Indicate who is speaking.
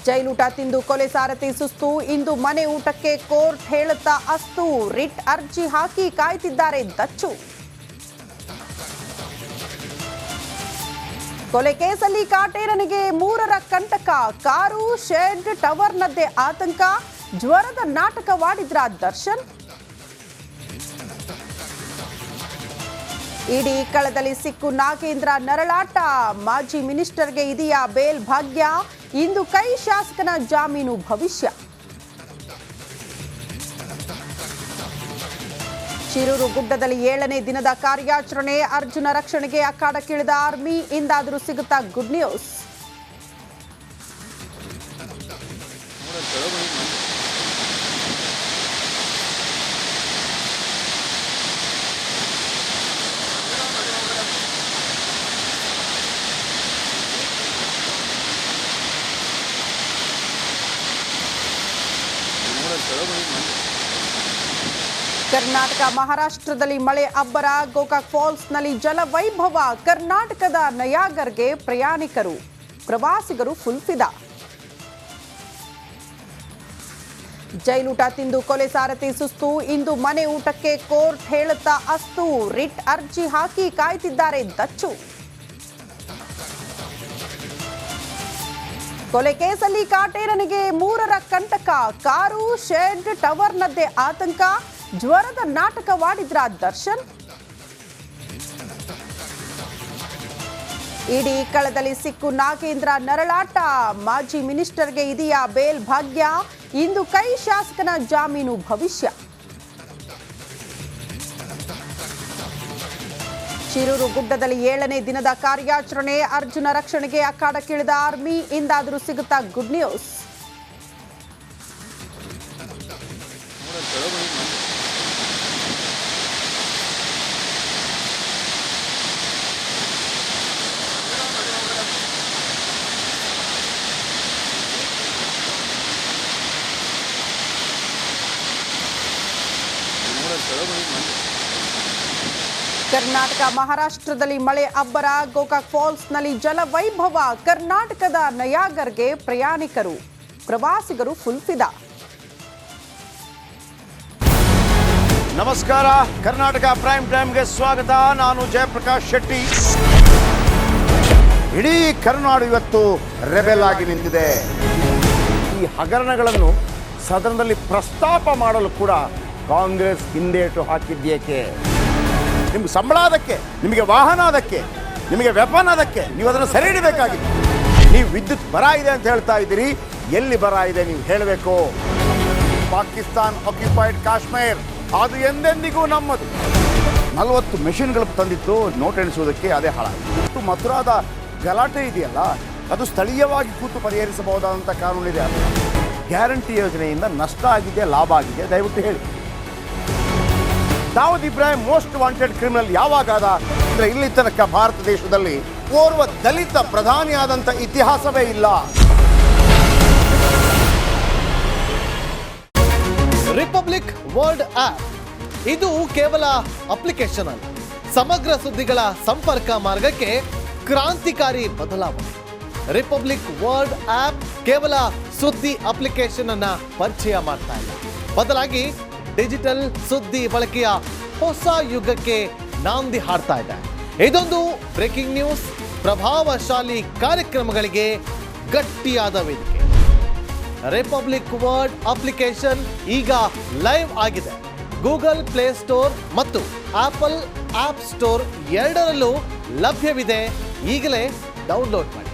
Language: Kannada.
Speaker 1: ಜೈಲೂಟ ತಿಂದು ಕೊಲೆ ಸಾರಥಿ ಸುಸ್ತು. ಇಂದು ಮನೆ ಊಟಕ್ಕೆ ಕೋರ್ಟ್ ಹೇಳುತ್ತಾ ಅಸ್ತು. ರಿಟ್ ಅರ್ಜಿ ಹಾಕಿ ಕಾಯ್ತಿದ್ದಾರೆ ದಚ್ಚು. ಕೊಲೆ ಕೇಸಲ್ಲಿ ಕಾಟೇರನಿಗೆ 3ರ ಕಂಟಕ. ಕಾರು, ಶೆಡ್, ಟವರ್ನದ್ದೇ ಆತಂಕ. ಜ್ವರದ ನಾಟಕವಾಡಿದ್ರ ದರ್ಶನ್. ಇಡಿ ಕಳದಲ್ಲಿ ಸಿಕ್ಕು ನಾಗೇಂದ್ರ ನರಳಾಟ. ಮಾಜಿ ಮಿನಿಸ್ಟರ್ಗೆ ಇದೆಯಾ ಬೇಲ್ ಭಾಗ್ಯ. ಇಂದು ಕೈ ಶಾಸಕನ ಜಾಮೀನು ಭವಿಷ್ಯ. ಶಿರೂರು ಗುಡ್ಡದಲ್ಲಿ 7ನೇ ದಿನದ ಕಾರ್ಯಾಚರಣೆ. ಅರ್ಜುನ ರಕ್ಷಣೆಗೆ ಅಖಾಡಕ್ಕಿಳಿದ ಆರ್ಮಿ. ಇಂದಾದರೂ ಸಿಗುತ್ತಾ ಗುಡ್ ನ್ಯೂಸ್. ಕರ್ನಾಟಕ ಮಹಾರಾಷ್ಟ್ರದಲ್ಲಿ ಮಳೆ ಅಬ್ಬರ. ಗೋಕಾಕ್ ಫಾಲ್ಸ್ನಲ್ಲಿ ಜಲವೈಭವ. ಕರ್ನಾಟಕದ ನಯಾಗರ್ಗೆ ಪ್ರಯಾಣಿಕರು, ಪ್ರವಾಸಿಗರು ಫುಲ್ ಫಿದಾ. ಜೈಲೂಟ ತಿಂದು ಕೊಲೆ ಸಾರಥಿ ಸುಸ್ತು. ಇಂದು ಮನೆ ಊಟಕ್ಕೆ ಕೋರ್ಟ್ ಹೇಳುತ್ತಾ ಅಸ್ತು. ರಿಟ್ ಅರ್ಜಿ ಹಾಕಿ ಕಾಯ್ತಿದ್ದಾರೆ ದಚ್ಚು. ಕೊಲೆ ಕೇಸಲ್ಲಿ ಕಾಟೇರನಿಗೆ 3ರ ಕಂಟಕ. ಕಾರು, ಶೆಡ್, ಟವರ್ನದ್ದೇ ಆತಂಕ. ಜ್ವರದ ನಾಟಕವಾಡಿದ್ರ ದರ್ಶನ್. ಇಡಿ ಕಳದಲ್ಲಿ ಸಿಕ್ಕು ನಾಗೇಂದ್ರ ನರಳಾಟ. ಮಾಜಿ ಮಿನಿಸ್ಟರ್ಗೆ ಇದೆಯಾ ಬೇಲ್ ಭಾಗ್ಯ. ಇಂದು ಕೈ ಶಾಸಕನ ಜಾಮೀನು ಭವಿಷ್ಯ. ಶಿರೂರು ಗುಡ್ಡದಲ್ಲಿ 7ನೇ ದಿನದ ಕಾರ್ಯಾಚರಣೆ. ಅರ್ಜುನ ರಕ್ಷಣೆಗೆ ಅಖಾಡಕ್ಕಿಳಿದ ಆರ್ಮಿ. ಇಂದಾದರೂ ಸಿಗುತ್ತಾ ಗುಡ್ ನ್ಯೂಸ್. ಕರ್ನಾಟಕ ಮಹಾರಾಷ್ಟ್ರದಲ್ಲಿ ಮಳೆ ಅಬ್ಬರ. ಗೋಕಾಕ್ ಫಾಲ್ಸ್ನಲ್ಲಿ ಜಲವೈಭವ. ಕರ್ನಾಟಕದ ನಯಾಗರ್ಗೆ ಪ್ರಯಾಣಿಕರು, ಪ್ರವಾಸಿಗರು ಫುಲ್ ಫಿದಾ.
Speaker 2: ನಮಸ್ಕಾರ, ಕರ್ನಾಟಕ ಪ್ರೈಮ್ ಟೈಮ್ಗೆ ಸ್ವಾಗತ. ನಾನು ಜಯಪ್ರಕಾಶ್ ಶೆಟ್ಟಿ. ಇಡೀ ಕರ್ನಾಡು ಇವತ್ತು ರೆಬೆಲ್ ಆಗಿ ನಿಂತಿದೆ. ಈ ಹಗರಣಗಳನ್ನು ಸದನದಲ್ಲಿ ಪ್ರಸ್ತಾಪ ಮಾಡಲು ಕೂಡ ಕಾಂಗ್ರೆಸ್ ಹಿಂದೇಟು ಹಾಕಿದ್ದೇಕೆ? ನಿಮ್ಗೆ ಸಂಬಳ ಅದಕ್ಕೆ, ನಿಮಗೆ ವಾಹನ ಅದಕ್ಕೆ, ನಿಮಗೆ ವೆಪನ್ ಅದಕ್ಕೆ. ನೀವು ಅದನ್ನು ಸೆರೆ ಹಿಡಿಬೇಕಾಗಿತ್ತು. ನೀವು ವಿದ್ಯುತ್ ಬರ ಇದೆ ಅಂತ ಹೇಳ್ತಾ ಇದ್ದೀರಿ. ಎಲ್ಲಿ ಬರ ಇದೆ ನೀವು ಹೇಳಬೇಕು. ಪಾಕಿಸ್ತಾನ್ ಆಕ್ಯುಪೈಡ್ ಕಾಶ್ಮೀರ್ ಅದು ಎಂದೆಂದಿಗೂ ನಮ್ಮದು. 40 ಮೆಷಿನ್ಗಳು ತಂದಿತ್ತು ನೋಟ್ ಎಣಿಸುವುದಕ್ಕೆ, ಅದೇ ಹಾಳಾಯಿತು. ಮಥುರಾದ ಗಲಾಟೆ ಇದೆಯಲ್ಲ, ಅದು ಸ್ಥಳೀಯವಾಗಿ ಕೂತು ಪರಿಹರಿಸಬಹುದಾದಂಥ ಕಾನೂನಿದೆ. ಗ್ಯಾರಂಟಿ ಯೋಜನೆಯಿಂದ ನಷ್ಟ ಆಗಿದೆ, ಲಾಭ ಆಗಿದೆ, ದಯವಿಟ್ಟು ಹೇಳಿ. Dawood Ibrahim most wanted criminal ಯಾವಾಗಾದ ಅಂದರೆ ಇಲ್ಲಿ ತನಕ ಭಾರತ ದೇಶದಲ್ಲಿ ಓರ್ವ ದಲಿತ ಪ್ರಧಾನಿಯಾದಂಥ ಇತಿಹಾಸವೇ ಇಲ್ಲ.
Speaker 3: ರಿಪಬ್ಲಿಕ್ ವರ್ಲ್ಡ್ ಆಪ್ ಇದು ಕೇವಲ ಅಪ್ಲಿಕೇಶನ್ ಅಲ್ಲ, ಸಮಗ್ರ ಸುದ್ದಿಗಳ ಸಂಪರ್ಕ ಮಾರ್ಗಕ್ಕೆ ಕ್ರಾಂತಿಕಾರಿ ಬದಲಾವಣೆ. ರಿಪಬ್ಲಿಕ್ ವರ್ಲ್ಡ್ ಆಪ್ ಕೇವಲ ಸುದ್ದಿ ಅಪ್ಲಿಕೇಶನ್ ಅನ್ನ ಪರಿಚಯ ಮಾಡ್ತಾ ಇಲ್ಲ, ಬದಲಾಗಿ ಡಿಜಿಟಲ್ ಸುದ್ದಿ ಬಳಕೆಯ ಹೊಸ ಯುಗಕ್ಕೆ ನಾಂದಿ ಹಾಡ್ತಾ ಇದೆ. ಇದೊಂದು ಬ್ರೇಕಿಂಗ್ ನ್ಯೂಸ್, ಪ್ರಭಾವಶಾಲಿ ಕಾರ್ಯಕ್ರಮಗಳಿಗೆ ಗಟ್ಟಿಯಾದ ವೇದಿಕೆ. ರಿಪಬ್ಲಿಕ್ ವರ್ಲ್ಡ್ ಅಪ್ಲಿಕೇಶನ್ ಈಗ ಲೈವ್ ಆಗಿದೆ. ಗೂಗಲ್ ಪ್ಲೇ ಸ್ಟೋರ್ ಮತ್ತು ಆಪಲ್ ಆಪ್ ಸ್ಟೋರ್ ಎರಡರಲ್ಲೂ ಲಭ್ಯವಿದೆ. ಈಗಲೇ ಡೌನ್ಲೋಡ್ ಮಾಡಿ.